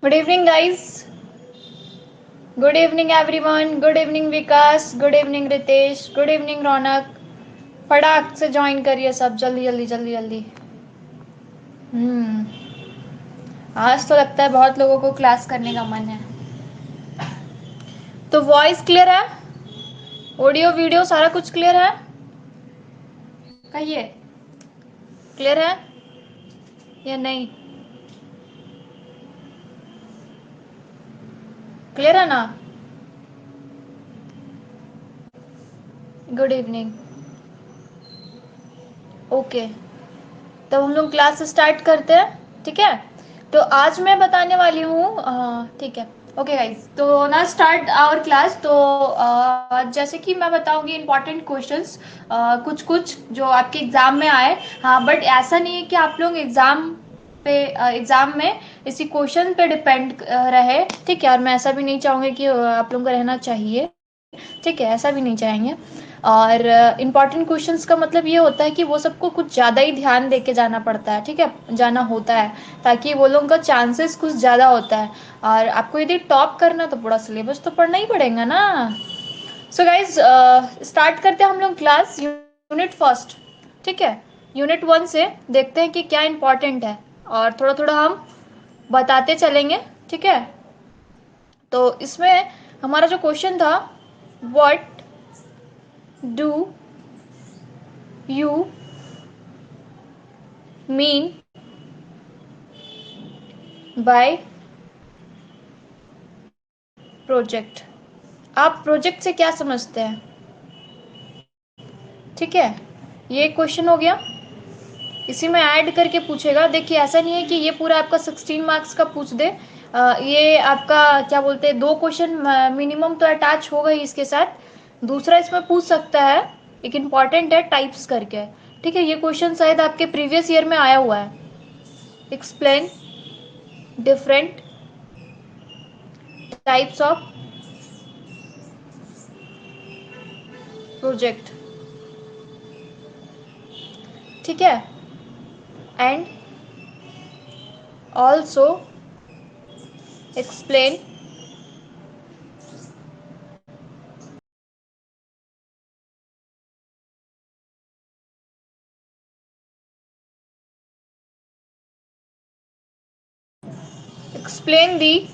Good evening, guys. Good evening, everyone. Good evening, Vikas. Good evening, Ritesh. Good evening, रौनक. फटाक से join करिए सब जल्दी जल्दी जल्दी जल्दी. हम्म. आज तो लगता है बहुत लोगों को क्लास करने का मन है. तो वॉइस क्लियर है? ऑडियो वीडियो सारा कुछ क्लियर है? कहिए. क्लियर है या नहीं? क्लियर है ना? Good evening. ओके. तो हम लोग क्लास स्टार्ट करते हैं. ठीक है. तो आज मैं बताने वाली हूँ. ठीक है. ओके गाइस, तो ना स्टार्ट आवर क्लास. तो जैसे कि मैं बताऊंगी इंपॉर्टेंट क्वेश्चंस कुछ कुछ जो आपके एग्जाम में आए. हाँ, बट ऐसा नहीं है कि आप लोग एग्जाम में इसी क्वेश्चन पे डिपेंड रहे. ठीक है. और मैं ऐसा भी नहीं चाहूंगी कि आप लोगों को रहना चाहिए. ठीक है, ऐसा भी नहीं चाहेंगे. और इम्पॉर्टेंट क्वेश्चंस का मतलब ये होता है कि वो सबको कुछ ज़्यादा ही ध्यान दे के जाना पड़ता है. ठीक है, जाना होता है ताकि वो लोगों का चांसेस कुछ ज़्यादा होता है. और आपको यदि टॉप करना तो पूरा सिलेबस तो पढ़ना ही पड़ेगा ना. सो गाइज, स्टार्ट करते हैं हम लोग क्लास यूनिट फर्स्ट. ठीक है. यूनिट 1 से देखते हैं कि क्या इम्पोर्टेंट है और थोड़ा थोड़ा हम बताते चलेंगे. ठीक है. तो इसमें हमारा जो क्वेश्चन था, what do you mean by project. आप प्रोजेक्ट से क्या समझते हैं? ठीक है, ये क्वेश्चन हो गया. इसी में ऐड करके पूछेगा. देखिए, ऐसा नहीं है कि ये पूरा आपका 16 मार्क्स का पूछ दे. ये आपका क्या बोलते हैं, 2 क्वेश्चन मिनिमम तो अटैच होगा ही इसके साथ. दूसरा इसमें पूछ सकता है, एक इम्पॉर्टेंट है, टाइप्स करके. ठीक है, ये क्वेश्चन शायद आपके प्रीवियस ईयर में आया हुआ है. Explain different types of project. ठीक है. And also explain explain the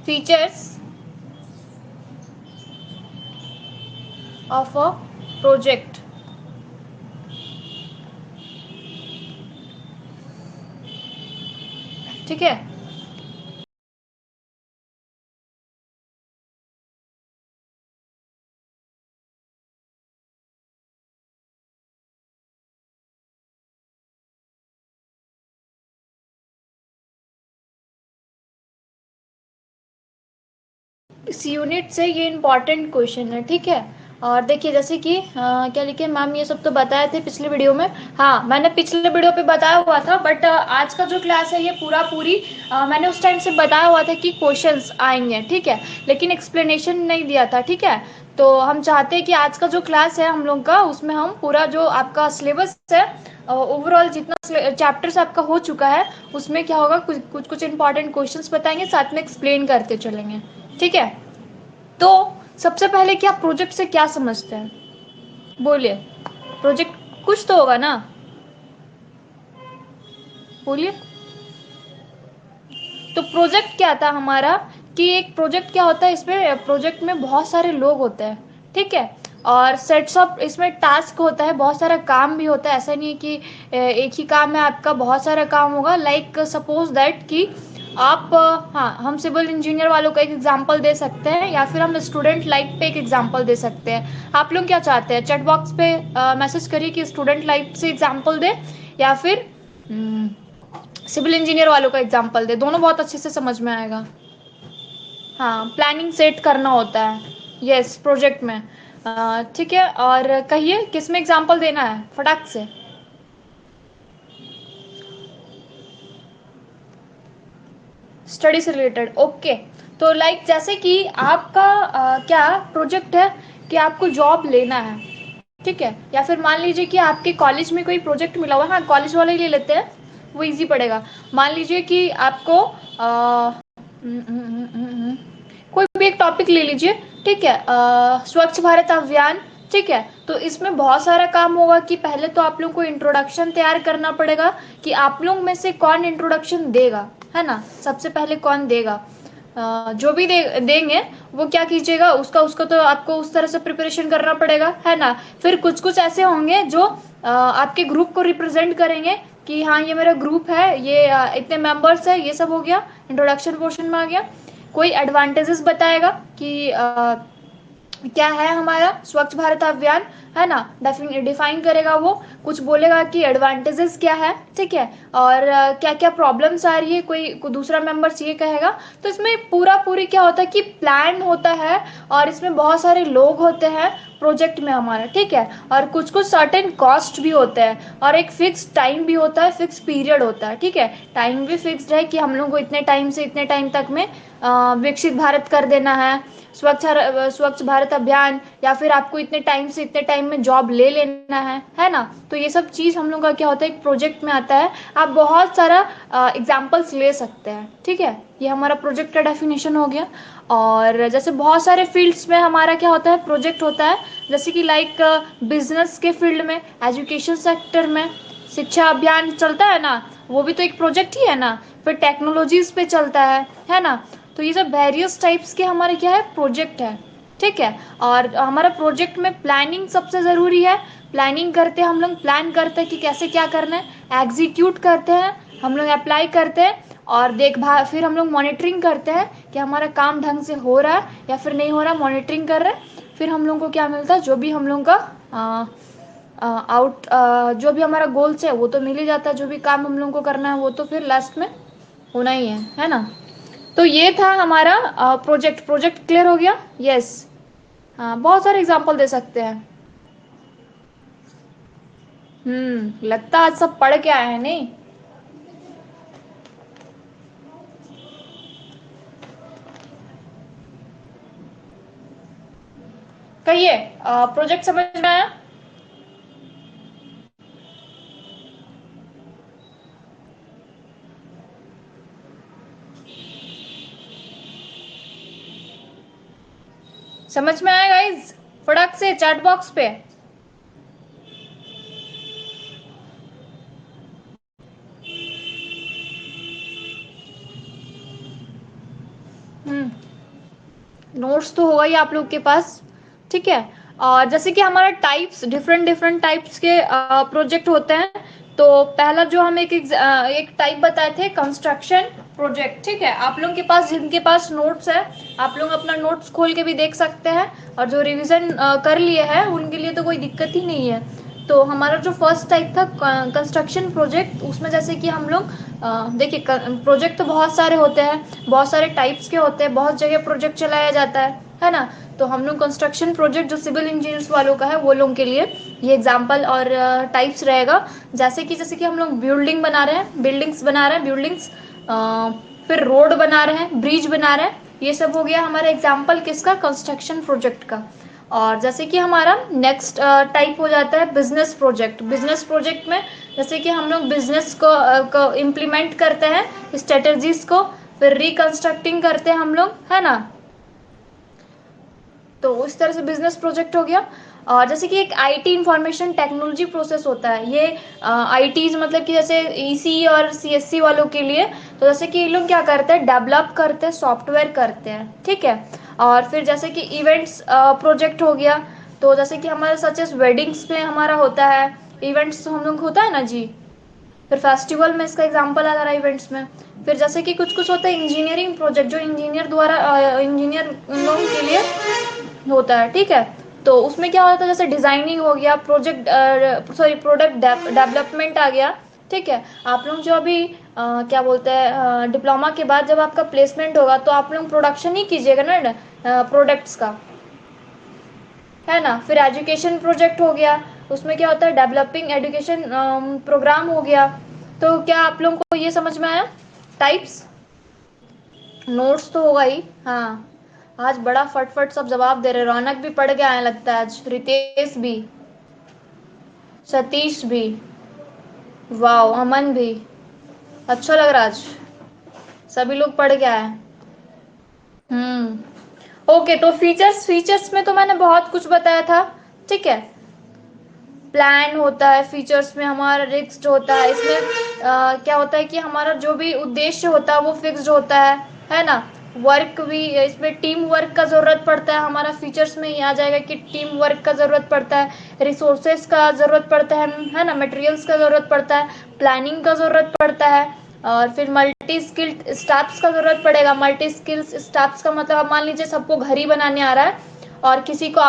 features of a project. ठीक है. इस यूनिट से ये इम्पॉर्टेंट क्वेश्चन है. ठीक है. और देखिए, जैसे कि क्या लिखे मैम, ये सब तो बताए थे पिछले वीडियो में. हाँ, मैंने पिछले वीडियो पे बताया हुआ था, बट आज का जो क्लास है ये पूरी मैंने उस टाइम से बताया हुआ था कि क्वेश्चंस आएंगे. ठीक है, लेकिन एक्सप्लेनेशन नहीं दिया था. ठीक है. तो हम चाहते हैं कि आज का जो क्लास है हम लोग का, उसमें हम पूरा जो आपका सिलेबस है, ओवरऑल जितना चैप्टर्स आपका हो चुका है, उसमें क्या होगा, कुछ कुछ इंपॉर्टेंट क्वेश्चंस बताएंगे, साथ में एक्सप्लेन करते चलेंगे. ठीक है. तो सबसे पहले कि आप प्रोजेक्ट से क्या समझते हैं, बोलिए. प्रोजेक्ट कुछ तो होगा ना, बोलिए. तो प्रोजेक्ट क्या था हमारा, कि एक प्रोजेक्ट क्या होता है, इसमें प्रोजेक्ट में बहुत सारे लोग होते हैं. ठीक है. और सेट्स ऑफ इसमें टास्क होता है, बहुत सारा काम भी होता है. ऐसा नहीं है कि एक ही काम में आपका बहुत सारा काम होगा. लाइक सपोज दैट कि आप हाँ, हम सिविल इंजीनियर वालों का एक एग्जांपल दे सकते हैं, या फिर हम स्टूडेंट लाइफ पे एक एग्जांपल दे सकते हैं. आप लोग क्या चाहते हैं, चैट बॉक्स पे मैसेज करिए कि स्टूडेंट लाइफ से एग्जांपल दे, या फिर सिविल इंजीनियर वालों का एग्जांपल दे. दोनों बहुत अच्छे से समझ में आएगा. हाँ, प्लानिंग सेट करना होता है. यस, प्रोजेक्ट में. ठीक है. और कहिए किस में एग्जांपल देना है, फटाक से. स्टडी से रिलेटेड. ओके. तो लाइक जैसे कि आपका क्या प्रोजेक्ट है कि आपको जॉब लेना है. ठीक है. या फिर मान लीजिए कि आपके कॉलेज में कोई प्रोजेक्ट मिला हुआ है. हाँ, कॉलेज वाले ही ले लेते हैं, वो इजी पड़ेगा. मान लीजिए कि आपको कोई भी एक टॉपिक ले लीजिए, ठीक है। स्वच्छ भारत अभियान, ठीक है। तो इसमें बहुत सारा काम होगा कि पहले तो आप लोग को इंट्रोडक्शन तैयार करना पड़ेगा कि आप लोग में से कौन इंट्रोडक्शन देगा, है ना। सबसे पहले कौन देगा, जो भी देंगे वो क्या कीजिएगा, उसका उसका तो आपको उस तरह से प्रिपरेशन करना पड़ेगा, है ना। फिर कुछ कुछ ऐसे होंगे जो आपके ग्रुप को रिप्रेजेंट करेंगे कि हाँ ये मेरा ग्रुप है, ये इतने मेंबर्स है, ये सब हो गया, इंट्रोडक्शन पोर्शन में आ गया। कोई एडवांटेजेस बताएगा कि क्या है हमारा स्वच्छ भारत अभियान, है ना। डिफाइन करेगा वो, कुछ बोलेगा कि एडवांटेजेस क्या है, ठीक है। और क्या क्या प्रॉब्लम्स आ रही है, कोई दूसरा मेंबर्स ये कहेगा। तो इसमें पूरा पूरी क्या होता है कि प्लान होता है, और इसमें बहुत सारे लोग होते हैं प्रोजेक्ट में हमारा, ठीक है। और कुछ कुछ सर्टेन कॉस्ट भी होते हैं, और एक फिक्स टाइम भी होता है, फिक्स पीरियड होता है, ठीक है। टाइम भी फिक्स्ड है कि हम लोग को इतने टाइम से इतने टाइम तक में विकसित भारत कर देना है, स्वच्छ भारत अभियान, या फिर आपको इतने टाइम से इतने टाइम में जॉब ले लेना है ना। तो ये सब चीज़ हम लोग का क्या होता है, एक प्रोजेक्ट में आता है। आप बहुत सारा एग्जाम्पल्स ले सकते हैं, ठीक है। ये हमारा प्रोजेक्ट का डेफिनेशन हो गया। और जैसे बहुत सारे फील्ड्स में हमारा क्या होता है, प्रोजेक्ट होता है। जैसे कि लाइक बिजनेस के फील्ड में, एजुकेशन सेक्टर में, शिक्षा अभियान चलता है ना, वो भी तो एक प्रोजेक्ट ही है ना। फिर टेक्नोलॉजीज पे चलता है ना। तो ये सब वेरियस टाइप्स के हमारे क्या है, प्रोजेक्ट है, ठीक है। और हमारा प्रोजेक्ट में प्लानिंग सबसे ज़रूरी है। प्लानिंग करते हैं हम लोग, प्लान करते हैं कि कैसे क्या करना है, एग्जीक्यूट करते हैं हम लोग, अप्लाई करते हैं, और देखभाल, फिर हम लोग मॉनिटरिंग करते हैं कि हमारा काम ढंग से हो रहा है या फिर नहीं हो रहा, मॉनिटरिंग कर रहे हैं। फिर हम लोग को क्या मिलता है, जो भी हम लोग का जो भी हमारा गोल्स है वो तो मिल ही जाता है, जो भी काम हम लोग को करना है वो तो फिर लास्ट में होना ही है ना। तो ये था हमारा प्रोजेक्ट। प्रोजेक्ट क्लियर हो गया, यस। हाँ, बहुत सारे एग्जांपल दे सकते हैं। लगता है आज सब पढ़ के आए हैं, नहीं। कहिए, प्रोजेक्ट समझ में आया। समझ में आया गाइज, फटाक से चैट बॉक्स पे। हम्म नोट्स तो होगा ही आप लोग के पास, ठीक है। और जैसे कि हमारा टाइप्स, डिफरेंट डिफरेंट टाइप्स के प्रोजेक्ट होते हैं। तो पहला जो हम एक टाइप बताए थे, कंस्ट्रक्शन प्रोजेक्ट, ठीक है। आप लोगों के पास, जिनके पास नोट्स है, आप लोग अपना नोट्स खोल के भी देख सकते हैं, और जो रिवीजन कर लिए हैं उनके लिए तो कोई दिक्कत ही नहीं है। तो हमारा जो फर्स्ट टाइप था कंस्ट्रक्शन प्रोजेक्ट, उसमें जैसे कि हम लोग देखिए, प्रोजेक्ट तो बहुत सारे होते हैं, बहुत सारे टाइप्स के होते हैं, बहुत जगह प्रोजेक्ट चलाया जाता है ना। तो हम लोग कंस्ट्रक्शन प्रोजेक्ट जो सिविल इंजीनियर्स वालों का है वो लोगों के लिए ये एग्जांपल और टाइप्स रहेगा। जैसे कि हम लोग बिल्डिंग बना रहे हैं, बिल्डिंग्स बना रहे हैं, बिल्डिंग्स, फिर रोड बना रहे हैं, ब्रिज बना रहे हैं, ये सब हो गया हमारा एग्जाम्पल किसका, कंस्ट्रक्शन प्रोजेक्ट का। और जैसे कि हमारा नेक्स्ट टाइप हो जाता है बिजनेस प्रोजेक्ट। बिजनेस प्रोजेक्ट में जैसे कि हम लोग बिजनेस को इम्प्लीमेंट करते हैं, स्ट्रेटजीज को, फिर रिकंस्ट्रक्टिंग करते हैं हम लोग, है ना। तो उस तरह से बिजनेस प्रोजेक्ट हो गया। और जैसे कि एक आईटी इंफॉर्मेशन टेक्नोलॉजी प्रोसेस होता है, ये आईटीज मतलब कि जैसे ईसी और सीएससी वालों के लिए। तो जैसे कि ये लोग क्या करते हैं, डेवलप करते हैं, सॉफ्टवेयर करते हैं, ठीक है। और फिर जैसे कि इवेंट्स प्रोजेक्ट हो गया। तो जैसे कि हमारे सच एस वेडिंग्स में हमारा होता है, इवेंट्स हम लोग होता है ना जी। फिर फेस्टिवल में इसका एग्जांपल आ रहा है, इवेंट्स में। फिर जैसे कि कुछ कुछ होता है इंजीनियरिंग प्रोजेक्ट, जो इंजीनियर द्वारा इंजीनियर लोगों के लिए होता है, ठीक है। तो उसमें क्या होता है, जैसे डिजाइनिंग हो गया, प्रोडक्ट डेवलपमेंट आ गया, ठीक है। आप लोग जो अभी क्या बोलते हैं, डिप्लोमा के बाद जब आपका प्लेसमेंट होगा तो आप लोग प्रोडक्शन ही कीजिएगा ना प्रोडक्ट्स का, है ना। फिर एजुकेशन प्रोजेक्ट हो गया, उसमें क्या होता है, डेवलपिंग एजुकेशन प्रोग्राम हो गया। तो क्या आप लोगों को ये समझ में आया टाइप्स। नोट्स तो होगा ही, हाँ। आज बड़ा फटफट सब जवाब दे रहे, रौनक भी पढ़ के आने लगता है आज, रितेश भी, सतीश भी, वाह, अमन भी, अच्छा लग रहा आज। सभी लोग पढ़ के आए। ओके, तो फीचर्स में तो मैंने बहुत कुछ बताया था, ठीक है। प्लान होता है, फीचर्स में हमारा रिस्क होता है, इसमें क्या होता है कि हमारा जो भी उद्देश्य होता है वो फिक्स्ड होता है ना। वर्क भी, इसमें टीम वर्क का ज़रूरत पड़ता है, हमारा फीचर्स में ये आ जाएगा कि टीम वर्क का ज़रूरत पड़ता है, रिसोर्सेज का ज़रूरत पड़ता है ना, मटेरियल्स का ज़रूरत पड़ता है, प्लानिंग का ज़रूरत पड़ता है, और फिर मल्टी स्किल्ड स्टाफ्स का ज़रूरत पड़ेगा। मल्टी स्किल्स स्टाफ्स का मतलब, अब मान लीजिए सबको घर ही बनाने आ रहा है और किसी को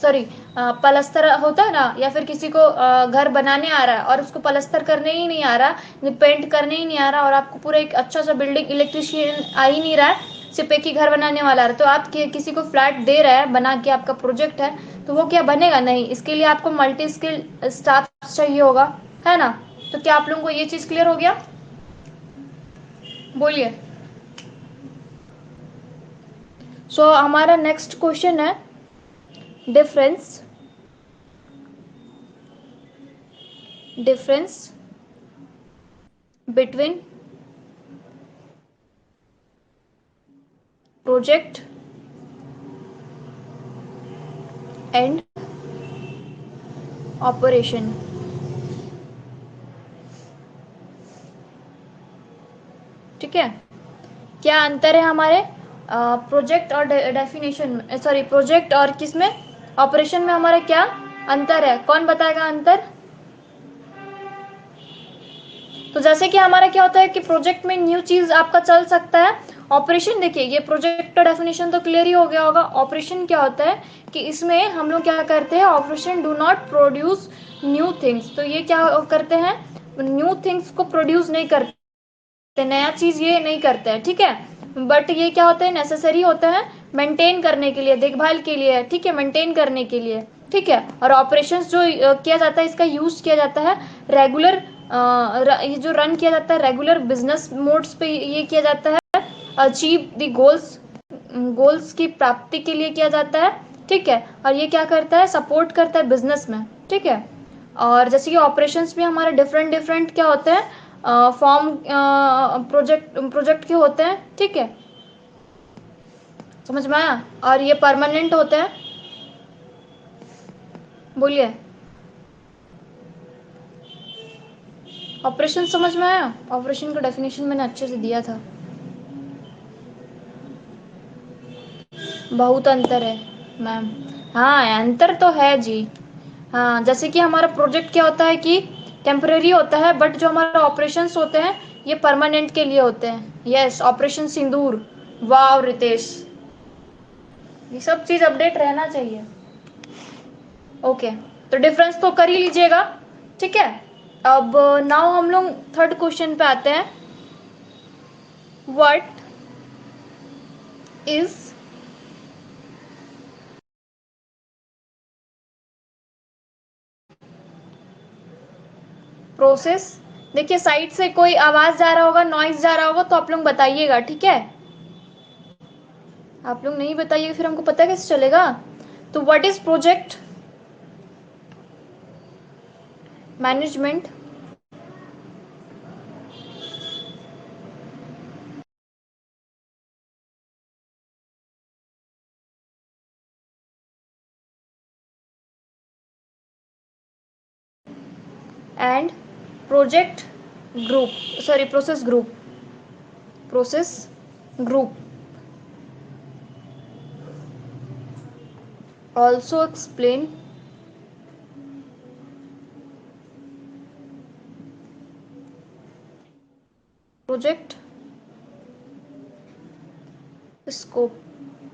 सॉरी पलस्तर होता है ना, या फिर किसी को घर बनाने आ रहा है और उसको पलस्तर करने ही नहीं आ रहा, पेंट करने ही नहीं आ रहा, और आपको पूरा एक अच्छा सा बिल्डिंग इलेक्ट्रिशियन आ ही नहीं रहा है, सिर्फ एक ही घर बनाने वाला है, तो आप किसी को फ्लैट दे रहे हैं बना के, आपका प्रोजेक्ट है, तो वो क्या बनेगा नहीं। इसके लिए आपको मल्टी स्किल स्टाफ चाहिए होगा, है ना। तो क्या आप लोगों को ये चीज क्लियर हो गया? बोलिए। सो हमारा नेक्स्ट क्वेश्चन है difference difference between project and operation. ठीक है, क्या अंतर है हमारे प्रोजेक्ट और डेफिनेशन में, सॉरी प्रोजेक्ट और किस में, ऑपरेशन में हमारा क्या अंतर है? कौन बताएगा अंतर? तो जैसे कि हमारा क्या होता है कि प्रोजेक्ट में न्यू चीज आपका चल सकता है, ऑपरेशन देखिए, ये प्रोजेक्ट का डेफिनेशन तो क्लियर ही हो गया होगा। ऑपरेशन क्या होता है कि इसमें हम लोग क्या करते हैं, operation do not produce new things. तो ये क्या करते हैं, न्यू थिंग्स को प्रोड्यूस नहीं करते, नया चीज ये नहीं करते हैं, ठीक है। बट ये क्या होता है, नेसेसरी होता है मेंटेन करने के लिए, देखभाल के लिए, ठीक है, मेंटेन करने के लिए, ठीक है। और ऑपरेशंस जो किया जाता है, इसका यूज किया जाता है रेगुलर, ये जो रन किया जाता है रेगुलर बिजनेस मोड्स पे, ये किया जाता है अचीव द गोल्स की प्राप्ति के लिए किया जाता है, ठीक है। और ये क्या करता है, सपोर्ट करता है बिजनेस में, ठीक है। और जैसे कि ऑपरेशंस भी हमारे डिफरेंट डिफरेंट क्या होते हैं, फॉर्म प्रोजेक्ट के होते हैं, ठीक है, समझ में आया। और ये परमानेंट होते हैं। बोलिए। ऑपरेशन समझ में आया? ऑपरेशन का डेफिनेशन मैंने अच्छे से दिया था। बहुत अंतर है मैम। हाँ, अंतर तो है जी। हाँ, जैसे कि हमारा प्रोजेक्ट क्या होता है कि टेम्परेरी होता है, बट जो हमारा ऑपरेशंस होते हैं ये परमानेंट के लिए होते हैं। यस, ऑपरेशन सिंदूर। वाह रितेश, ये सब चीज अपडेट रहना चाहिए। ओके, तो डिफरेंस तो कर ही लीजिएगा, ठीक है। अब नाउ हम लोग थर्ड क्वेश्चन पे आते हैं। What is process. देखिए, साइड से कोई आवाज जा रहा होगा, नॉइज जा रहा होगा, तो आप लोग बताइएगा, ठीक है। आप लोग नहीं बताइएगा फिर हमको पता कैसे चलेगा। तो what is project management and project group, sorry process group also explain project scope,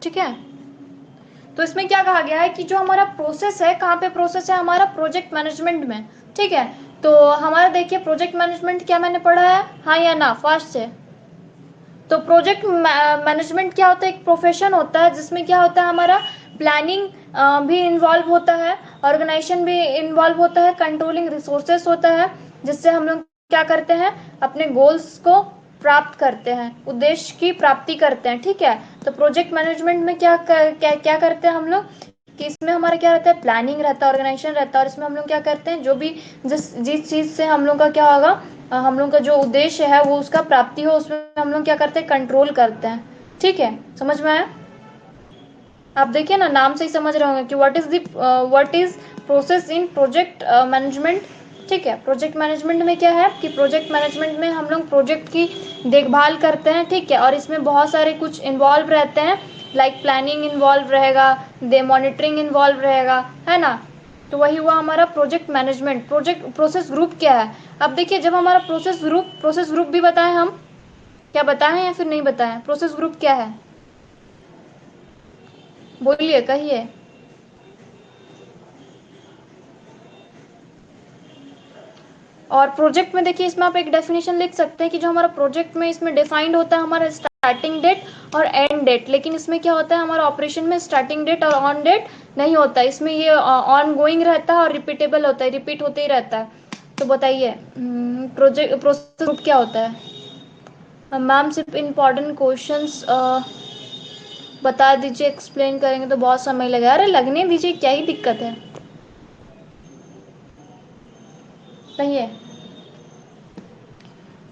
ठीक है। तो इसमें क्या कहा गया है कि जो हमारा प्रोसेस है, कहाँ पे प्रोसेस है हमारा, प्रोजेक्ट मैनेजमेंट में, ठीक है। तो हमारा देखिए प्रोजेक्ट मैनेजमेंट क्या मैंने पढ़ा है, हाँ या ना, फास्ट से। तो प्रोजेक्ट मैनेजमेंट क्या होता है, एक प्रोफेशन होता है जिसमें क्या होता है, हमारा प्लानिंग भी इन्वॉल्व होता है, ऑर्गेनाइजेशन भी इन्वॉल्व होता है, कंट्रोलिंग रिसोर्सेस होता है, जिससे हम लोग क्या करते हैं, अपने गोल्स को प्राप्त करते हैं, उद्देश्य की प्राप्ति करते हैं, ठीक है। तो प्रोजेक्ट मैनेजमेंट में क्या करते हैं हम लोग कि इसमें हमारा क्या रहता है, प्लानिंग रहता है, ऑर्गेनाइजेशन रहता है, और इसमें हम लोग क्या करते हैं, जो भी जिस चीज से हम लोग का क्या होगा, हम लोग का जो उद्देश्य है वो उसका प्राप्ति हो, उसमें हम लोग क्या करते हैं, कंट्रोल करते हैं। ठीक है, समझ में आया? आप देखिए ना, नाम से ही समझ रहे होंगे कि what is process in project management. ठीक है, प्रोजेक्ट मैनेजमेंट में क्या है कि प्रोजेक्ट मैनेजमेंट में हम लोग प्रोजेक्ट की देखभाल करते हैं। ठीक है, और इसमें बहुत सारे कुछ इन्वॉल्व रहते हैं, लाइक प्लानिंग इन्वॉल्व रहेगा, दे मॉनिटरिंग इन्वॉल्व रहेगा, है ना। तो वही हुआ हमारा project management. Project process group क्या है? अब देखिए, जब हमारा प्रोसेस ग्रुप भी बताएं हम, क्या बताएं या फिर नहीं बताएं? प्रोसेस ग्रुप क्या है, बोलिए, कहिए। और प्रोजेक्ट में देखिए, इसमें आप एक डेफिनेशन लिख सकते हैं कि जो हमारा प्रोजेक्ट में इसमें डिफाइंड होता है हमारा स्टार्टिंग डेट और एंड डेट, लेकिन इसमें क्या होता है, हमारा ऑपरेशन में स्टार्टिंग डेट और ऑन डेट नहीं होता, इसमें ये ऑन गोइंग रहता है और रिपीटेबल होता है, रिपीट होते ही रहता है। तो बताइए, प्रोजेक्ट प्रोसेस ग्रुप क्या होता है? मैम सिर्फ इम्पॉर्टेंट क्वेश्चंस बता दीजिए, एक्सप्लेन करेंगे तो बहुत समय लगेगा। अरे लगने दीजिए, क्या ही दिक्कत है, सही है।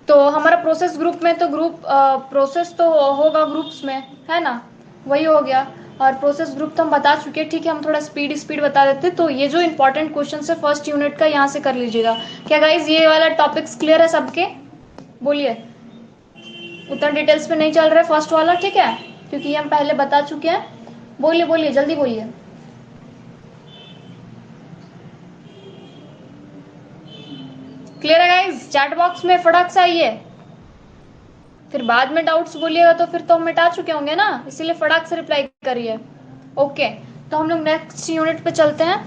तो हमारा प्रोसेस ग्रुप में तो ग्रुप प्रोसेस तो होगा ग्रुप्स में, है ना, वही हो गया। और प्रोसेस ग्रुप तो हम बता चुके हैं। ठीक है, हम थोड़ा स्पीड स्पीड बता देते। तो ये जो इंपॉर्टेंट क्वेश्चन है फर्स्ट यूनिट का, यहाँ से कर लीजिएगा। क्या गाइज ये वाला टॉपिक्स क्लियर है सबके? बोलिए, उतना डिटेल्स में नहीं चल रहा है फर्स्ट वाला, ठीक है, क्योंकि हम पहले बता चुके हैं। बोलिए बोलिए, जल्दी बोलिए। क्लियर है गाइज? चैट बॉक्स में फटाक से आइए, फिर बाद में डाउट्स बोलिएगा तो फिर तो हम मिटा चुके होंगे ना, इसीलिए फटाक से रिप्लाई करिए। ओके, तो हम लोग नेक्स्ट यूनिट पे चलते हैं।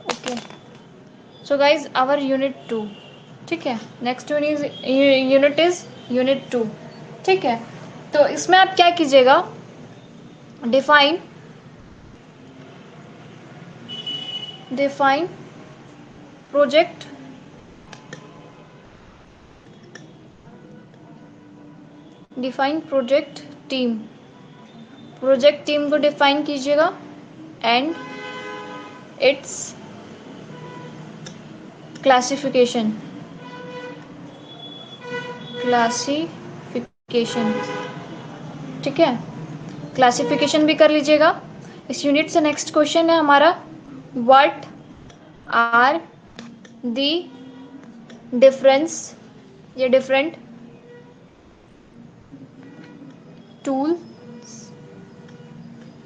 Okay, so guys our unit 2, ठीक है, नेक्स्ट यूनिट इज यूनिट 2। ठीक है, तो इसमें आप क्या कीजिएगा, define define project define project team, project team को डिफाइन कीजिएगा एंड इट्स क्लासिफिकेशन क्लासिफिकेशन ठीक है, क्लासिफिकेशन भी कर लीजिएगा। इस यूनिट से नेक्स्ट क्वेश्चन है हमारा, व्हाट आर दी डिफरेंस ये different tool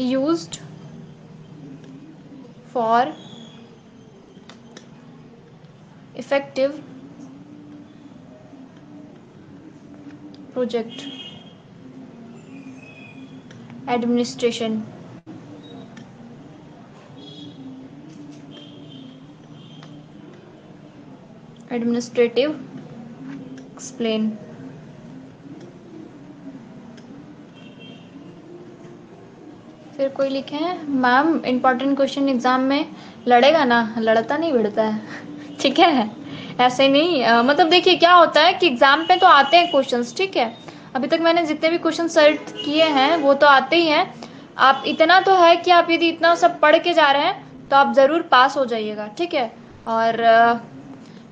used for effective project administration. Administrative explain. फिर कोई लिखे हैं, मैम इंपॉर्टेंट क्वेश्चन एग्जाम में लड़ेगा ना? लड़ता नहीं भिड़ता है ठीक है, ऐसे नहीं मतलब देखिए क्या होता है कि एग्जाम पे तो आते हैं क्वेश्चंस, ठीक है, अभी तक मैंने जितने भी क्वेश्चन सर्च किए हैं वो तो आते ही हैं। आप इतना तो है कि आप यदि इतना सब पढ़ के जा रहे हैं तो आप ज़रूर पास हो जाइएगा, ठीक है। और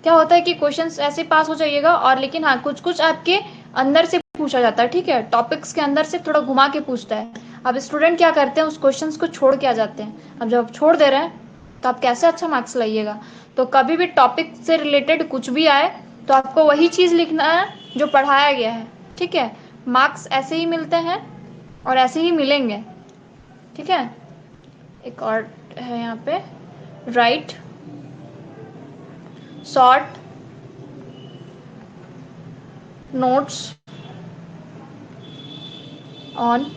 क्या होता है कि क्वेश्चंस ऐसे पास हो जाइएगा, और लेकिन हाँ कुछ कुछ आपके अंदर से पूछा जाता है, ठीक है, टॉपिक्स के अंदर से थोड़ा घुमा के पूछता है। अब स्टूडेंट क्या करते हैं, उस क्वेश्चंस को छोड़ के आ जाते हैं। अब जब आप छोड़ दे रहे हैं तो आप कैसे अच्छा मार्क्स लाइएगा? तो कभी भी टॉपिक से रिलेटेड कुछ भी आए तो आपको वही चीज़ लिखना है जो पढ़ाया गया है, ठीक है। मार्क्स ऐसे ही मिलते हैं और ऐसे ही मिलेंगे, ठीक है। एक और है यहाँ पे, right short notes on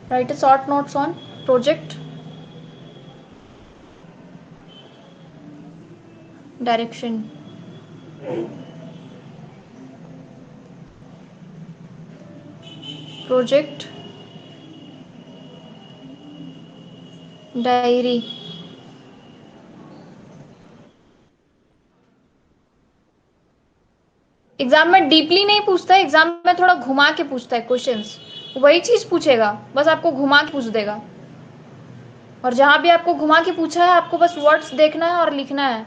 write a short notes on project direction। Project diary. Exam में डीपली नहीं पूछता है, एग्जाम में थोड़ा घुमा के पूछता है क्वेश्चंस। वही चीज पूछेगा, बस आपको घुमा के पूछ देगा। और जहां भी आपको घुमा के पूछा है, आपको बस वर्ड्स देखना है और लिखना है।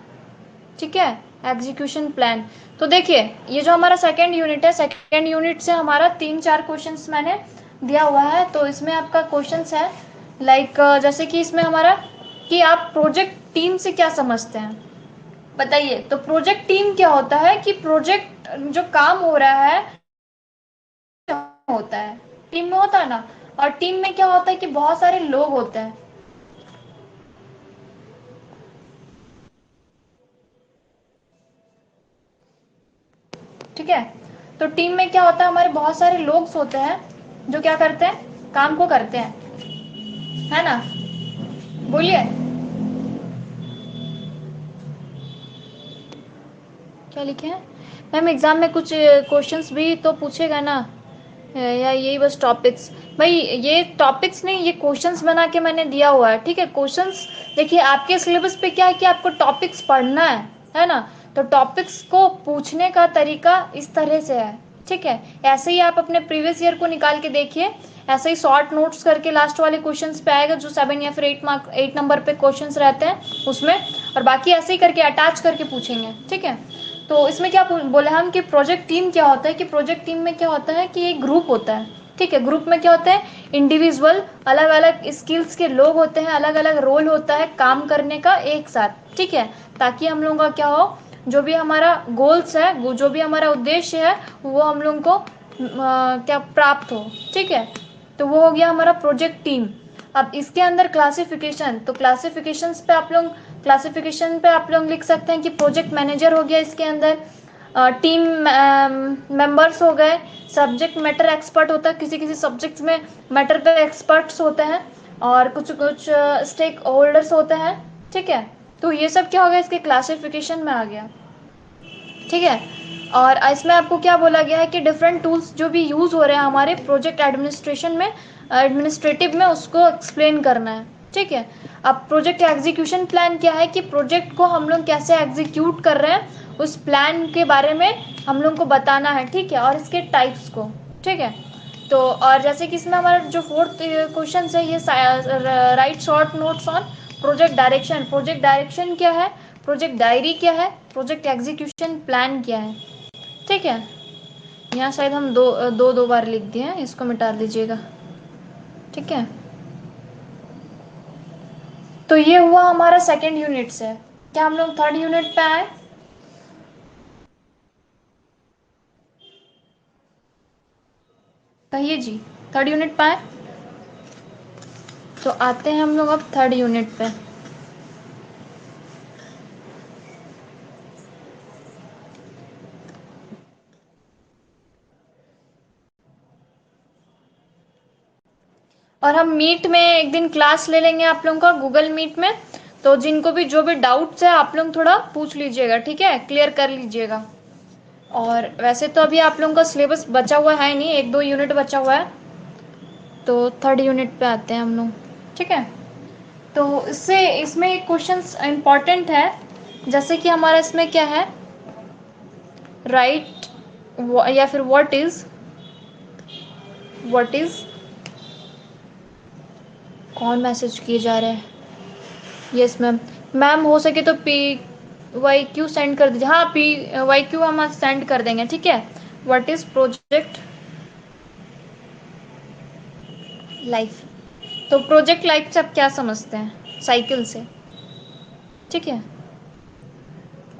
ठीक है। Execution plan. तो देखिए, ये जो हमारा सेकेंड यूनिट है, सेकेंड यूनिट से हमारा 3-4 क्वेश्चंस मैंने दिया हुआ है। तो इसमें आपका क्वेश्चंस है लाइक जैसे कि इसमें हमारा कि आप प्रोजेक्ट टीम से क्या समझते हैं, बताइए। तो प्रोजेक्ट टीम क्या होता है कि प्रोजेक्ट जो काम हो रहा है होता है, टीम में होता है ना। और टीम में क्या होता है कि बहुत सारे लोग होते हैं। ठीक है। तो टीम में क्या होता है, हमारे बहुत सारे लोग होते हैं जो क्या करते हैं, काम को करते हैं, है ना। बोलिए, क्या लिखे हैं मैम। एग्जाम में कुछ क्वेश्चंस भी तो पूछेगा ना, या यही बस टॉपिक्स। भाई ये टॉपिक्स नहीं, ये क्वेश्चंस बना के मैंने दिया हुआ है। ठीक है, क्वेश्चंस देखिए आपके सिलेबस पे क्या है कि आपको टॉपिक्स पढ़ना है ना। तो टॉपिक्स को पूछने का तरीका इस तरह से है। ठीक है, ऐसे ही आप अपने प्रीवियस ईयर को निकाल के देखिए, ऐसे ही शॉर्ट नोट्स करके लास्ट वाले क्वेश्चंस पे आएगा, जो 7 या फिर 8 नंबर पे क्वेश्चंस रहते हैं उसमें। और बाकी ऐसे ही करके अटैच करके पूछेंगे। ठीक है। तो इसमें क्या बोले हम कि प्रोजेक्ट टीम क्या होता है, कि प्रोजेक्ट टीम में क्या होता है कि एक ग्रुप होता है। ठीक है, ग्रुप में क्या होता है, इंडिविजुअल अलग अलग स्किल्स के लोग होते हैं, अलग अलग रोल होता है काम करने का एक साथ। ठीक है, ताकि हम लोगों का क्या हो, जो भी हमारा गोल्स है, वो जो भी हमारा उद्देश्य है, वो हम लोग को क्या प्राप्त हो। ठीक है, तो वो हो गया हमारा प्रोजेक्ट टीम। अब इसके अंदर क्लासिफिकेशन, तो क्लासिफिकेशन पे आप लोग लिख सकते हैं कि प्रोजेक्ट मैनेजर हो गया इसके अंदर, टीम मेंबर्स हो गए, सब्जेक्ट मैटर एक्सपर्ट होता है, किसी किसी सब्जेक्ट में मैटर पे एक्सपर्ट्स होते हैं, और कुछ कुछ स्टेक होल्डर्स होते हैं। ठीक है, तो ये सब क्या हो गया, इसके क्लासिफिकेशन में आ गया। ठीक है। और इसमें आपको क्या बोला गया है कि डिफरेंट टूल्स जो भी यूज़ हो रहे हैं हमारे प्रोजेक्ट एडमिनिस्ट्रेशन में, एडमिनिस्ट्रेटिव में, उसको एक्सप्लेन करना है। ठीक है। अब प्रोजेक्ट एग्जीक्यूशन प्लान क्या है कि प्रोजेक्ट को हम लोग कैसे एग्जीक्यूट कर रहे हैं, उस प्लान के बारे में हम लोग को बताना है। ठीक है, और इसके टाइप्स को। ठीक है। तो और जैसे कि इसमें हमारा जो फोर्थ क्वेश्चन है, ये right short notes on project direction. Project direction क्या है, प्रोजेक्ट डायरी क्या है, प्रोजेक्ट एग्जीक्यूशन प्लान क्या है। ठीक है, यहाँ शायद हम दो बार लिख दिए हैं, इसको मिटा दीजिएगा। ठीक है, तो ये हुआ हमारा सेकेंड यूनिट से। क्या हम लोग थर्ड यूनिट पे आए। कहिए जी, थर्ड यूनिट पे आए। तो आते हैं हम लोग अब थर्ड यूनिट पे। और हम मीट में एक दिन क्लास ले लेंगे आप लोगों का, गूगल मीट में। तो जिनको भी जो भी डाउट्स है आप लोग थोड़ा पूछ लीजिएगा, ठीक है, क्लियर कर लीजिएगा। और वैसे तो अभी आप लोगों का सिलेबस बचा हुआ है नहीं, 1-2 यूनिट बचा हुआ है। तो थर्ड यूनिट पे आते हैं हम लोग। ठीक है, तो इससे इसमें एक क्वेश्चन इम्पॉर्टेंट है, जैसे कि हमारा इसमें क्या है, राइट या फिर व्हाट इज कौन मैसेज किए जा रहे हैं। Yes ma'am. मैम हो सके तो PYQ सेंड कर दीजिए। हाँ, PYQ हम सेंड कर देंगे। ठीक है, व्हाट इज प्रोजेक्ट लाइफ। तो प्रोजेक्ट लाइफ से आप क्या समझते हैं, साइकिल से। ठीक है,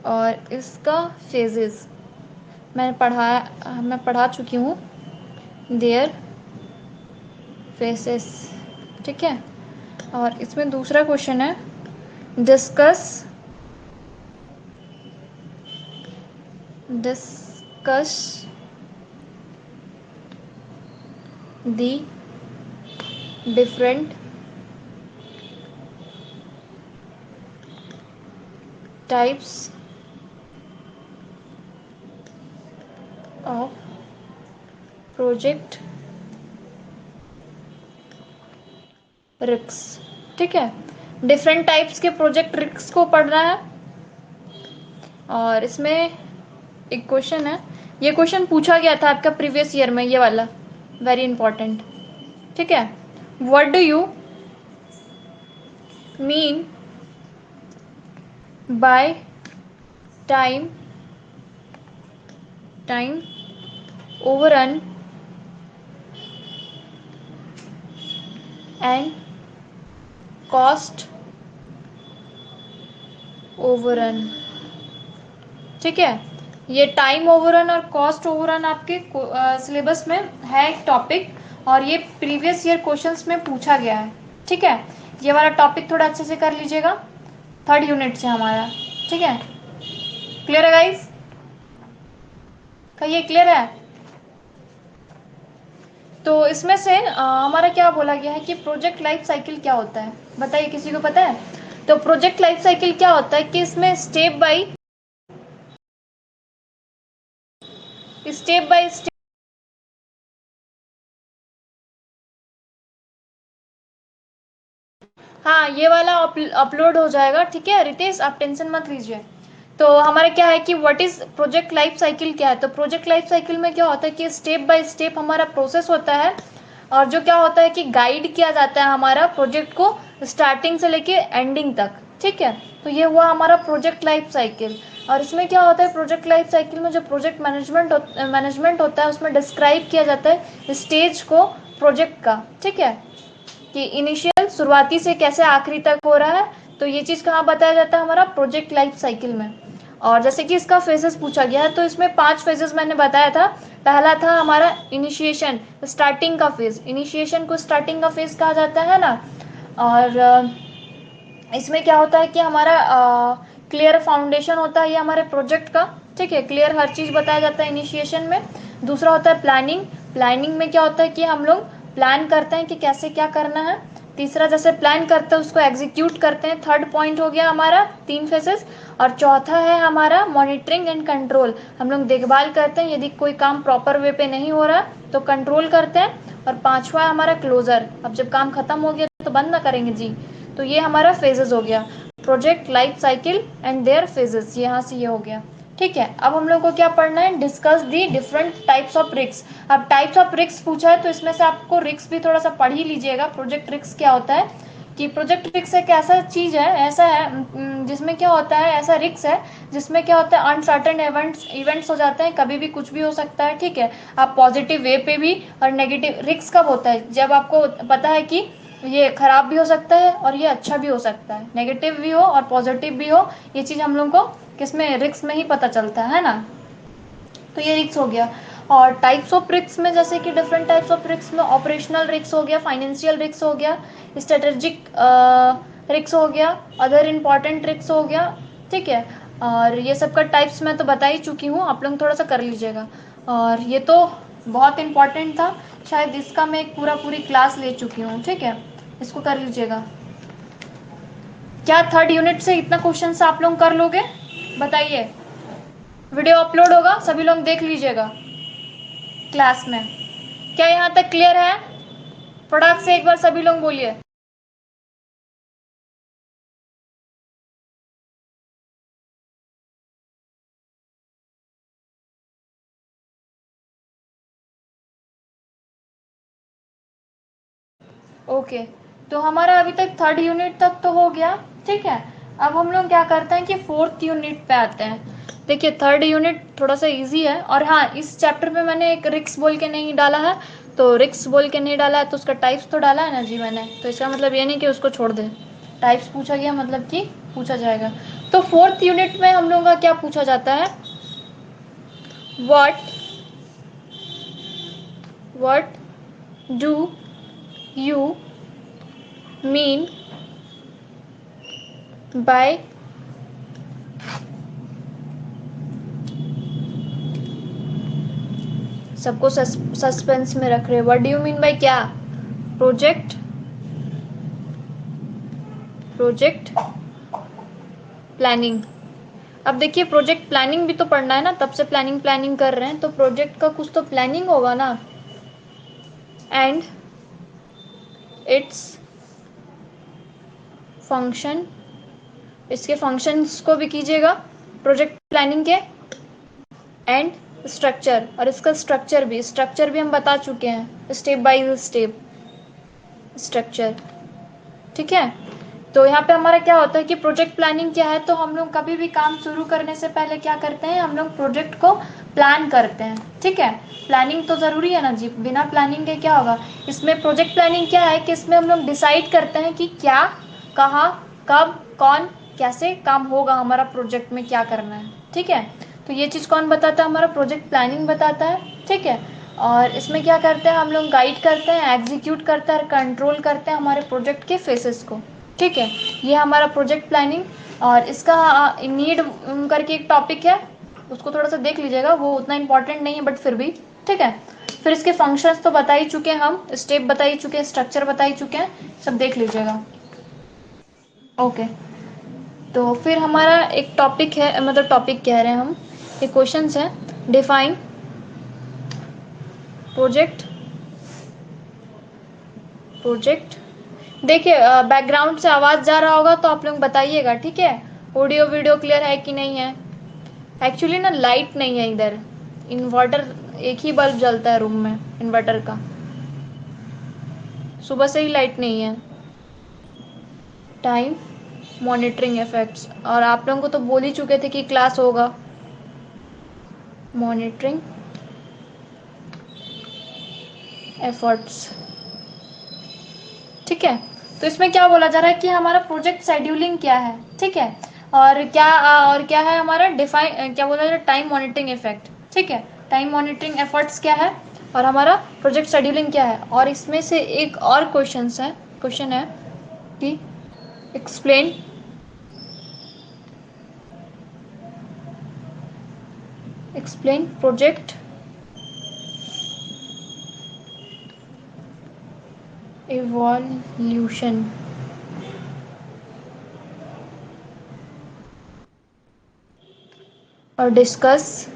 और इसका फेजेस मैं पढ़ा चुकी हूँ, देयर फेसेस। ठीक है, और इसमें दूसरा क्वेश्चन है, discuss discuss the different types of project रिक्स। ठीक है, डिफरेंट टाइप्स के प्रोजेक्ट रिस्क को पढ़ना है। और इसमें एक क्वेश्चन है, ये क्वेश्चन पूछा गया था आपका प्रीवियस ईयर में, ये वाला वेरी इंपॉर्टेंट। ठीक है, what do you mean by time overrun and cost overrun. ठीक है, ये टाइम ओवररन और कॉस्ट ओवररन आपके सिलेबस में है एक टॉपिक, और ये प्रीवियस ईयर क्वेश्चंस में पूछा गया है। ठीक है, ये वाला टॉपिक थोड़ा अच्छे से कर लीजिएगा, 3rd यूनिट से हमारा। ठीक है, क्लियर है गाइस? ये क्लियर है? तो इसमें से हमारा क्या बोला गया है कि प्रोजेक्ट लाइफ साइकिल क्या होता है, बताइए, किसी को पता है? तो प्रोजेक्ट लाइफ साइकिल क्या होता है कि इसमें स्टेप बाय स्टेप हाँ, ये वाला अपलोड हो जाएगा। ठीक है रितेश, आप टेंशन मत लीजिए। तो हमारा क्या है कि what is project life cycle क्या है, तो प्रोजेक्ट लाइफ साइकिल में क्या होता है कि स्टेप बाय स्टेप हमारा प्रोसेस होता है, और जो क्या होता है कि गाइड किया जाता है हमारा प्रोजेक्ट को स्टार्टिंग से लेके एंडिंग तक। ठीक है, तो ये हुआ हमारा प्रोजेक्ट लाइफ साइकिल। और इसमें क्या होता है, प्रोजेक्ट लाइफ साइकिल में जो प्रोजेक्ट मैनेजमेंट होता है उसमें डिस्क्राइब किया जाता है स्टेज को प्रोजेक्ट का। ठीक है, कि इनिशियल शुरुआती से कैसे आखिरी तक हो रहा है, तो ये चीज़ कहाँ बताया जाता है हमारा प्रोजेक्ट लाइफ साइकिल में। और जैसे कि इसका फेजेस पूछा गया है, तो इसमें 5 फेजेस मैंने बताया था। पहला था हमारा इनिशिएशन, स्टार्टिंग का फेज, इनिशिएशन को स्टार्टिंग का फेज कहा जाता है ना। और इसमें क्या होता है कि हमारा क्लियर फाउंडेशन होता है ये हमारे प्रोजेक्ट का। ठीक है, क्लियर हर चीज़ बताया जाता है इनिशिएशन में। दूसरा होता है प्लानिंग, प्लानिंग में क्या होता है कि हम लोग प्लान करते हैं कि कैसे क्या करना है। तीसरा, जैसे प्लान करते हैं उसको एग्जीक्यूट करते हैं। 3rd पॉइंट हो गया हमारा 3 फेजेस। और चौथा है हमारा मॉनिटरिंग एंड कंट्रोल, हम लोग देखभाल करते हैं यदि कोई काम प्रॉपर वे पे नहीं हो रहा तो कंट्रोल करते हैं। और 5वां है हमारा क्लोजर, अब जब काम खत्म हो गया तो बंद ना करेंगे जी। तो ये हमारा फेजेस हो गया, project life cycle and their phases, यहाँ से ये हो गया। ठीक है, अब हम लोग को क्या पढ़ना है, discuss the different types of risk. अब टाइप्स ऑफ रिस्क पूछा है तो इसमें से आपको रिस्क भी थोड़ा सा पढ़ ही लीजिएगा। प्रोजेक्ट रिस्क क्या होता है कि प्रोजेक्ट रिस्क एक ऐसा चीज है, ऐसा है जिसमें क्या होता है, ऐसा रिस्क है जिसमें क्या होता है अनसर्टेन इवेंट्स हो जाते हैं, कभी भी कुछ भी हो सकता है। ठीक है, आप पॉजिटिव वे पे भी, और नेगेटिव रिस्क कब होता है, जब आपको पता है कि ये खराब भी हो सकता है और ये अच्छा भी हो सकता है, नेगेटिव भी हो और पॉजिटिव भी हो, ये चीज़ हम लोग को किसमें, रिस्क में ही पता चलता है ना। तो ये रिस्क हो गया। और टाइप्स ऑफ रिस्क में जैसे कि डिफरेंट टाइप्स ऑफ रिस्क में ऑपरेशनल रिस्क हो गया, फाइनेंशियल रिस्क हो गया, स्ट्रेटेजिक रिस्क हो गया, अदर इम्पॉर्टेंट रिस्क हो गया। ठीक है, और ये सब का टाइप्स मैं तो बता ही चुकी हूँ, आप लोग थोड़ा सा कर लीजिएगा। और ये तो बहुत इम्पॉर्टेंट था, शायद इसका मैं एक पूरी क्लास ले चुकी हूँ। ठीक है, इसको कर लीजिएगा। क्या 3rd यूनिट से इतना क्वेश्चन आप लोग कर लोगे, बताइए? वीडियो अपलोड होगा, सभी लोग देख लीजिएगा क्लास में। क्या यहाँ तक क्लियर है? फटाक से एक बार सभी लोग बोलिए। ओके, तो हमारा अभी तक 3rd यूनिट तक तो हो गया। ठीक है, अब हम लोग क्या करते हैं कि 4th यूनिट पे आते हैं। देखिए 3rd यूनिट थोड़ा सा इजी है, और हाँ इस चैप्टर पे मैंने एक रिक्स बोल के नहीं डाला है, तो रिक्स बोल के नहीं डाला है तो उसका टाइप्स तो डाला है ना जी मैंने, तो इसका मतलब ये नहीं कि उसको छोड़ दे। टाइप्स पूछा गया मतलब कि पूछा जाएगा। तो 4th यूनिट में हम लोगों का क्या पूछा जाता है, what do you mean by सबको सस्पेंस में रख रहे, what do you mean by क्या, प्रोजेक्ट प्लानिंग। अब देखिए प्रोजेक्ट प्लानिंग भी तो पढ़ना है ना, तब से प्लानिंग कर रहे हैं, तो प्रोजेक्ट का कुछ तो प्लानिंग होगा ना। एंड इट्स फंक्शन, इसके फंक्शंस को भी कीजिएगा प्रोजेक्ट प्लानिंग के, एंड स्ट्रक्चर, और इसका स्ट्रक्चर भी हम बता चुके हैं, स्टेप बाय स्टेप स्ट्रक्चर। ठीक है, तो यहाँ पे हमारा क्या होता है कि प्रोजेक्ट प्लानिंग क्या है, तो हम लोग कभी भी काम शुरू करने से पहले क्या करते हैं, हम लोग प्रोजेक्ट को प्लान करते हैं। ठीक है, प्लानिंग तो ज़रूरी है ना जी, बिना प्लानिंग के क्या होगा। इसमें प्रोजेक्ट प्लानिंग क्या है कि इसमें हम लोग डिसाइड करते हैं कि क्या, कहाँ, कब, कौन, कैसे काम होगा, हमारा प्रोजेक्ट में क्या करना है। ठीक है, तो ये चीज़ कौन बताता है, हमारा प्रोजेक्ट प्लानिंग बताता है। ठीक है, और इसमें क्या करते हैं हम लोग, गाइड करते हैं, एग्जीक्यूट करते हैं, कंट्रोल करते हैं हमारे प्रोजेक्ट के फेसेस को। ठीक है, ये हमारा प्रोजेक्ट प्लानिंग। और इसका नीड करके एक टॉपिक है, उसको थोड़ा सा देख लीजिएगा, वो उतना इम्पोर्टेंट नहीं है बट फिर भी। ठीक है, फिर इसके फंक्शंस तो बता ही चुके हैं हम, स्टेप बता ही चुके हैं, स्ट्रक्चर बता ही चुके हैं, सब देख लीजिएगा। ओके, तो फिर हमारा एक टॉपिक है, मतलब टॉपिक कह रहे हैं हम, एक क्वेश्चन है, डिफाइन प्रोजेक्ट। देखिए बैकग्राउंड से आवाज़ जा रहा होगा तो आप लोग बताइएगा। ठीक है, ऑडियो वीडियो क्लियर है कि नहीं है। एक्चुअली ना लाइट नहीं है इधर, इन्वर्टर, एक ही बल्ब जलता है रूम में इन्वर्टर का, सुबह से ही लाइट नहीं है। टाइम मॉनिटरिंग इफेक्ट्स, और आप लोगों को तो बोल ही चुके थे कि क्लास होगा मॉनिटरिंग एफर्ट्स। ठीक है, तो इसमें क्या बोला जा रहा है कि हमारा प्रोजेक्ट शेड्यूलिंग क्या है। ठीक है, और क्या है हमारा डिफाइन, क्या बोला जा रहा है, टाइम मॉनिटरिंग इफेक्ट। ठीक है, टाइम मॉनिटरिंग एफर्ट्स क्या है और हमारा प्रोजेक्ट शेड्यूलिंग क्या है। और इसमें से एक और क्वेश्चन है कि एक्सप्लेन प्रोजेक्ट इवोल्यूशन। और डिस्कस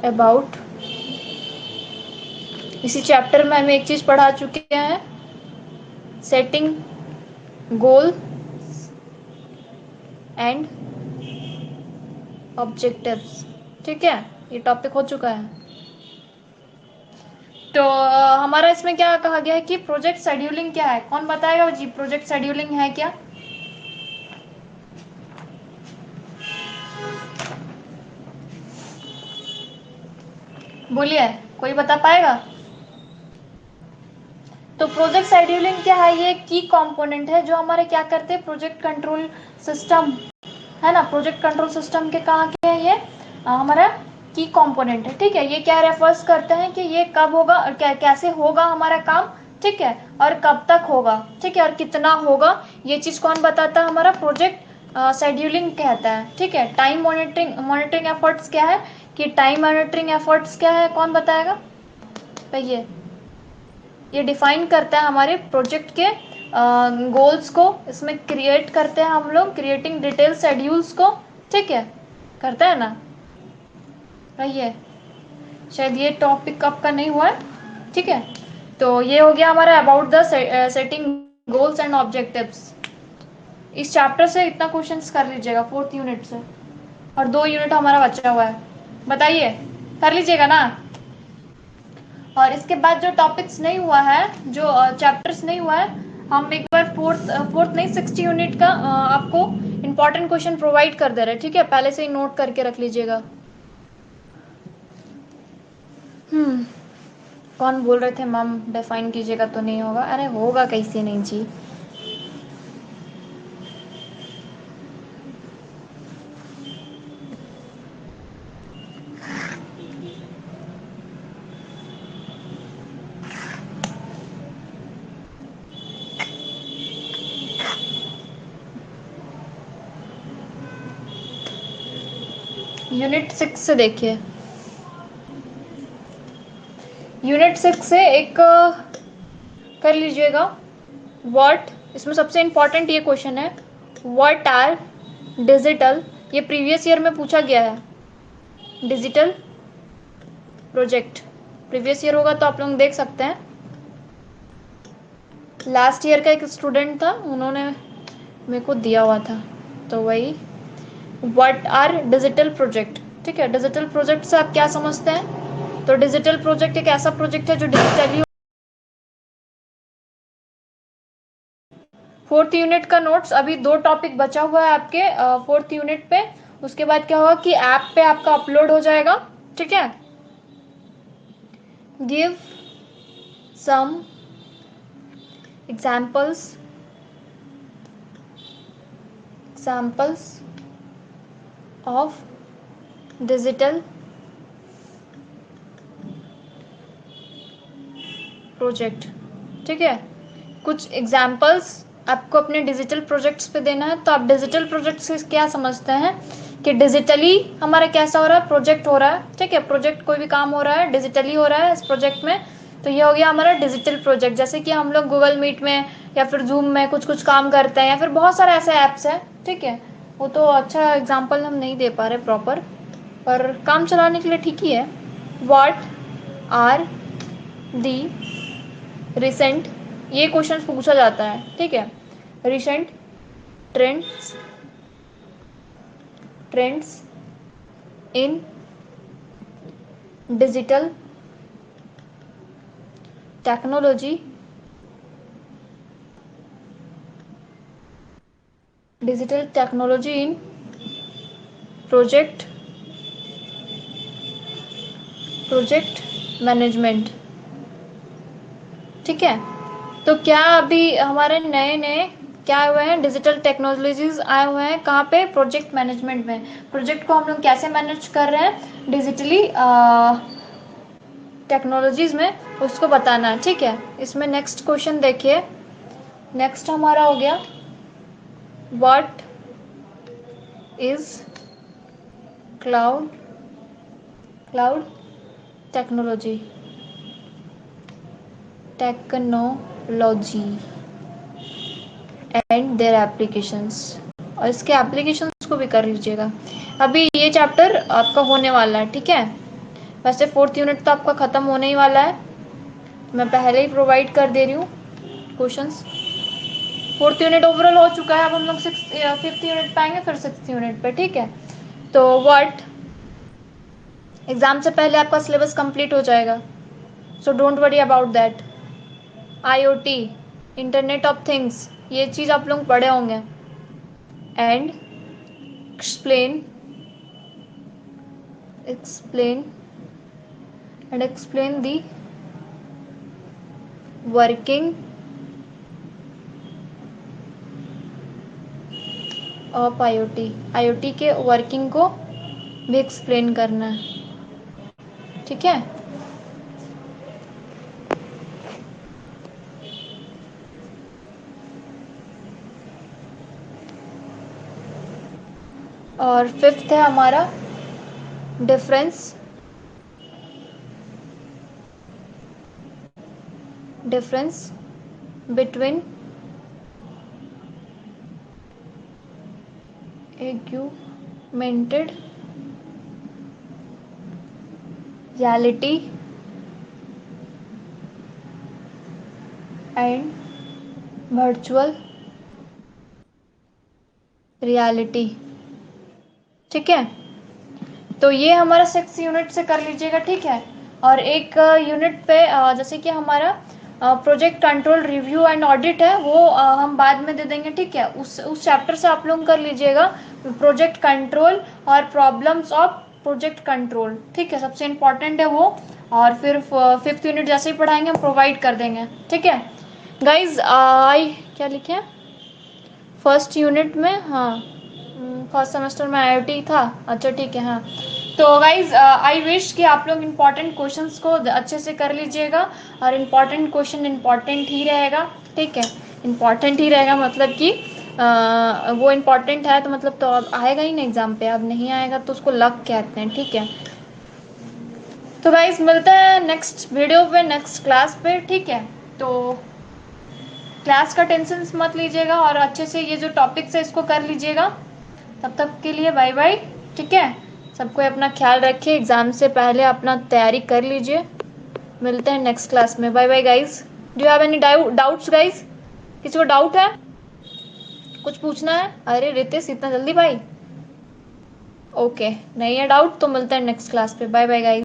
अबाउट, इसी चैप्टर में हम एक चीज़ पढ़ा चुके हैं, सेटिंग गोल एंड ऑब्जेक्टिव्स। ठीक है, ये टॉपिक हो चुका है। तो हमारा इसमें क्या कहा गया है कि प्रोजेक्ट शेड्यूलिंग क्या है, कौन बताएगा जी, प्रोजेक्ट शेड्यूलिंग है क्या। बोलिए, कोई बता पाएगा। तो प्रोजेक्ट शेड्यूलिंग क्या है, ये की कंपोनेंट है जो हमारे क्या करते हैं, प्रोजेक्ट कंट्रोल सिस्टम है ना, प्रोजेक्ट कंट्रोल सिस्टम के कहाँ के है ये, हमारा की कंपोनेंट है। ठीक है, ये क्या रेफर्स करते हैं कि ये कब होगा और कैसे होगा हमारा काम। ठीक है, और कब तक होगा। ठीक है, और कितना होगा, ये चीज़ कौन बताता है, हमारा प्रोजेक्ट शेड्यूलिंग कहता है। ठीक है, टाइम मॉनिटरिंग एफर्ट्स क्या है, कि टाइम मॉनिटरिंग एफर्ट्स क्या है, कौन बताएगा भैया। ये डिफाइन करता है हमारे प्रोजेक्ट के गोल्स को, इसमें क्रिएट करते हैं हम लोग, क्रिएटिंग डिटेल शेड्यूल्स को। ठीक है, करता है ना भैया, शायद ये टॉपिक आपका नहीं हुआ है। ठीक है, तो ये हो गया हमारा about the setting goals and objectives. इस चैप्टर से इतना क्वेश्चंस कर लीजिएगा, 4th यूनिट से, और 2 यूनिट हमारा बचा हुआ है, बताइए कर लीजिएगा ना। और इसके बाद जो टॉपिक्स नहीं हुआ है, जो चैप्टर्स नहीं हुआ है, हम एक बार फोर्थ नहीं 6th यूनिट का आपको इम्पोर्टेंट क्वेश्चन प्रोवाइड कर दे रहे हैं। ठीक है, पहले से ही नोट करके रख लीजिएगा। कौन बोल रहे थे मैम डिफाइन कीजिएगा तो नहीं होगा, अरे होगा कैसे नहीं जी। यूनिट 6 से देखिए, यूनिट 6 से एक कर लीजिएगा, व्हाट, इसमें सबसे इम्पोर्टेंट ये क्वेश्चन है, व्हाट आर डिजिटल, ये प्रीवियस ईयर में पूछा गया है, डिजिटल प्रोजेक्ट, प्रीवियस ईयर होगा तो आप लोग देख सकते हैं। लास्ट ईयर का एक स्टूडेंट था, उन्होंने मेरे को दिया हुआ था, तो वही व्हाट आर डिजिटल प्रोजेक्ट। ठीक है, डिजिटल प्रोजेक्ट से आप क्या समझते हैं? तो डिजिटल प्रोजेक्ट एक ऐसा प्रोजेक्ट है जो डिजिटली। फोर्थ यूनिट का नोट्स, अभी 2 टॉपिक बचा हुआ है आपके फोर्थ यूनिट पे। उसके बाद क्या होगा कि ऐप पे आपका अपलोड हो जाएगा। ठीक है, give some examples of digital project. ठीक है, कुछ एग्जाम्पल्स आपको अपने डिजिटल प्रोजेक्ट्स पे देना है। तो आप डिजिटल प्रोजेक्ट से क्या समझते हैं कि डिजिटली हमारा कैसा हो रहा है, प्रोजेक्ट हो रहा है। ठीक है, प्रोजेक्ट कोई भी काम हो रहा है डिजिटली हो रहा है इस प्रोजेक्ट में, तो ये हो गया हमारा डिजिटल प्रोजेक्ट। जैसे कि हम लोग गूगल मीट में या फिर जूम में कुछ कुछ काम करते हैं, या फिर बहुत सारे ऐसे ऐप्स हैं। ठीक है, वो तो अच्छा एग्जाम्पल हम नहीं दे पा रहे प्रॉपर, पर काम चलाने के लिए ठीक ही है। व्हाट आर दी रिसेंट, ये क्वेश्चन पूछा जाता है। ठीक है, recent trends in digital technology, in project management. ठीक है, तो क्या अभी हमारे नए नए क्या आए हुए हैं, डिजिटल टेक्नोलॉजीज आए हुए हैं कहाँ पे, प्रोजेक्ट मैनेजमेंट में। प्रोजेक्ट को हम लोग कैसे मैनेज कर रहे हैं डिजिटली टेक्नोलॉजीज में, उसको बताना है। ठीक है, इसमें नेक्स्ट क्वेश्चन देखिए, नेक्स्ट हमारा हो गया what is cloud technology and their applications, और इसके एप्लीकेशंस को भी कर लीजिएगा। अभी ये चैप्टर आपका होने वाला है। ठीक है, वैसे फोर्थ यूनिट तो आपका ख़त्म होने ही वाला है, मैं पहले ही प्रोवाइड कर दे रही हूँ क्वेश्चंस। फोर्थ यूनिट ओवरऑल हो चुका है, अब हम लोग फिफ्थ यूनिट पाएंगे, फिर सिक्स्थ यूनिट पे। ठीक है, तो व्हाट, एग्जाम से पहले आपका सिलेबस कंप्लीट हो जाएगा, so don't worry about that. IoT, internet of things, ये चीज़ आप लोग पढ़े होंगे। And explain the working of IoT के वर्किंग को भी एक्सप्लेन करना है। ठीक है, और फिफ्थ है हमारा difference between augmented reality and virtual reality. ठीक है, तो ये हमारा 6 यूनिट से कर लीजिएगा। ठीक है, और एक यूनिट पे जैसे कि हमारा project control review and audit है, वो हम बाद में दे देंगे। ठीक है, उस चैप्टर से आप लोग कर लीजिएगा प्रोजेक्ट कंट्रोल और प्रॉब्लम्स ऑफ प्रोजेक्ट कंट्रोल। ठीक है, सबसे इम्पॉर्टेंट है वो, और फिर फिफ्थ यूनिट जैसे ही पढ़ाएंगे हम प्रोवाइड कर देंगे। ठीक है गाइज, आई क्या लिखे हैं फर्स्ट यूनिट में, हाँ फर्स्ट सेमेस्टर में IoT था। अच्छा ठीक है, हाँ। तो गाइज आई विश कि आप लोग इम्पॉर्टेंट क्वेश्चंस को अच्छे से कर लीजिएगा, और इम्पॉर्टेंट क्वेश्चन इम्पॉर्टेंट ही रहेगा। ठीक है, इम्पॉर्टेंट ही रहेगा मतलब कि वो इम्पॉर्टेंट है तो मतलब तो अब आएगा ही ना एग्जाम पे, अब नहीं आएगा तो उसको लक कहते हैं। ठीक है, तो गाइज मिलते हैं नेक्स्ट वीडियो पे, नेक्स्ट क्लास पे। ठीक है, तो क्लास का टेंशन मत लीजिएगा, और अच्छे से ये जो टॉपिक्स है इसको कर लीजिएगा। तब तक के लिए बाय बाय। ठीक है, सबको अपना ख्याल रखिए, एग्ज़ाम से पहले अपना तैयारी कर लीजिए। मिलते हैं नेक्स्ट क्लास में, bye bye guys. Do you have any doubts guys? किसी को डाउट है, कुछ पूछना है? अरे रितेश इतना जल्दी भाई। ओके, नहीं है डाउट तो मिलते हैं नेक्स्ट क्लास पे। Bye bye guys.